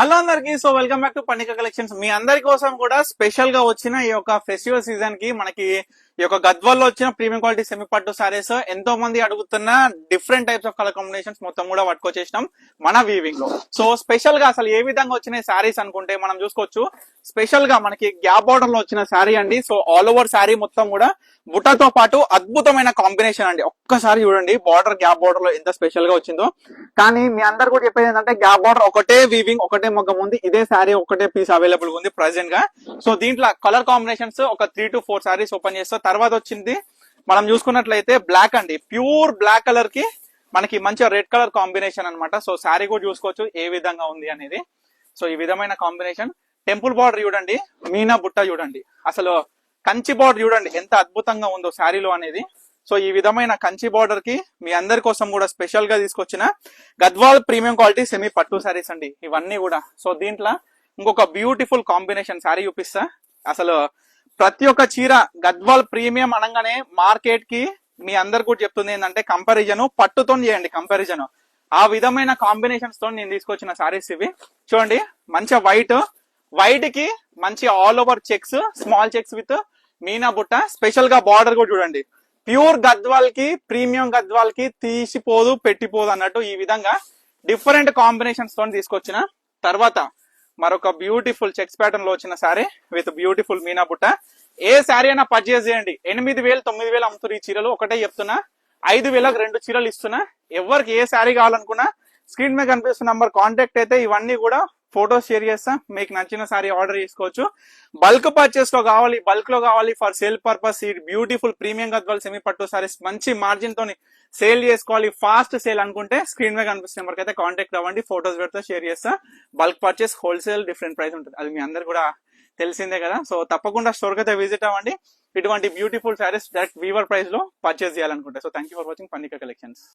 Hello అందరికి. So welcome back to Pannika collections. మీ అందరి కోసం కూడా స్పెషల్ గా వచ్చిన ఈ యొక్క ఫెస్టివల్ సీజన్ కి మనకి ఈ యొక్క గద్వాల్లో వచ్చిన ప్రీమియం క్వాలిటీ సెమీ పట్టు సారీస్ ఎంతో మంది అడుగుతున్న different types of colour combinations మొత్తం కూడా పట్టుకొచ్చేసినాం మన వీవింగ్ లో. సో స్పెషల్ గా అసలు ఏ విధంగా వచ్చిన సారీస్ అనుకుంటే మనం చూసుకోవచ్చు. స్పెషల్ గా మనకి గ్యాప్ బార్డర్ లో వచ్చిన శారీ అండి. సో ఆల్ ఓవర్ శారీ మొత్తం కూడా బుట్టతో పాటు అద్భుతమైన కాంబినేషన్ అండి. ఒక్కసారి చూడండి బార్డర్, గ్యాప్ బార్డర్ లో ఎంత స్పెషల్ గా వచ్చిందో. కానీ మీ అందరు కూడా చెప్పేది ఏంటంటే గ్యాప్ బార్డర్ ఒకటే వీవింగ్, ఒకటే మొగ్గం ఉంది. ఇదే శారీ ఒకటే పీస్ అవైలబుల్ ఉంది ప్రెసెంట్ గా. సో దీంట్లో కలర్ కాంబినేషన్స్ ఒక 3 to 4 సారీస్ ఓపెన్ చేస్తా. తర్వాత వచ్చింది మనం చూసుకున్నట్లయితే బ్లాక్ అండి. ప్యూర్ బ్లాక్ కలర్ కి మనకి మంచిగా రెడ్ కలర్ కాంబినేషన్ అన్నమాట. సో శారీ కూడా చూసుకోవచ్చు ఏ విధంగా ఉంది అనేది. సో ఈ విధమైన కాంబినేషన్. టెంపుల్ బార్డర్ చూడండి, మీనా బుట్ట చూడండి, అసలు కంచి బార్డర్ చూడండి ఎంత అద్భుతంగా ఉందో శారీలో అనేది. సో ఈ విధమైన కంచి బార్డర్ కి మీ అందరి కోసం కూడా స్పెషల్ గా తీసుకొచ్చిన గద్వాల్ ప్రీమియం క్వాలిటీ సెమీ పట్టు శారీస్ అండి ఇవన్నీ కూడా. సో దీంట్లో ఇంకొక బ్యూటిఫుల్ కాంబినేషన్ శారీ చూపిస్తా. అసలు ప్రతి ఒక్క చీర గద్వాల్ ప్రీమియం అనగానే మార్కెట్ కి మీ అందరు కూడా చెప్తుంది ఏంటంటే కంపారిజన్ పట్టుతో చేయండి కంపారిజన్. ఆ విధమైన కాంబినేషన్స్ తో నేను తీసుకొచ్చిన సారీస్ ఇవి. చూడండి మంచిగా వైట్ కి మంచి all over checks, small checks with Meena బుట్ట. స్పెషల్ గా బార్డర్ కూడా చూడండి, ప్యూర్ గద్వాల్ కి ప్రీమియం గద్వాల్ కి తీసిపోదు పెట్టిపోదు అన్నట్టు ఈ విధంగా డిఫరెంట్ కాంబినేషన్స్ తో తీసుకొచ్చిన. తర్వాత మరొక బ్యూటిఫుల్ చెక్స్ ప్యాటర్న్ లో వచ్చిన సారీ విత్ బ్యూటిఫుల్ మీనా బుట్ట. ఏ శారీ అయినా పర్చేస్ చేయండి. 8,000 9,000 అమ్ముతారు ఈ చీరలు. ఒకటే చెప్తున్నా, 5,000కి 2 చీరలు ఇస్తున్నా. ఎవరికి ఏ శారీ కావాలనుకున్నా స్క్రీన్ మీద కనిపిస్తున్న నంబర్ కాంటాక్ట్ అయితే ఇవన్నీ కూడా ఫోటోస్ షేర్ చేస్తా. మీకు నచ్చిన సారీ ఆర్డర్ చేసుకోవచ్చు. బల్క్ పర్చేస్ లో కావాలి, బల్క్ లో కావాలి ఫర్ సేల్ పర్పస్ ఈ బ్యూటిఫుల్ ప్రీమియం గద్వాల్ సెమీ పట్టు సారీస్ మంచి మార్జిన్ తోని సేల్ చేసుకోవాలి, ఫాస్ట్ సేల్ అనుకుంటే స్క్రీన్ మీద కనిపిస్తున్న నెంబర్కి అయితే కాంటాక్ట్ అవ్వండి. ఫోటోస్ పెడితే షేర్ చేస్తా. Bulk purchase wholesale different price ఉంటుంది, అది మీ అందరు కూడా తెలిసిందే కదా. సో తప్పకుండా స్టోర్ కి అయితే విజిట్ అవ్వండి. ఇటువంటి beautiful sarees direct weaver price లో పర్చేస్ చేయాలనుకుంటే. So thank you for watching Pannika collections.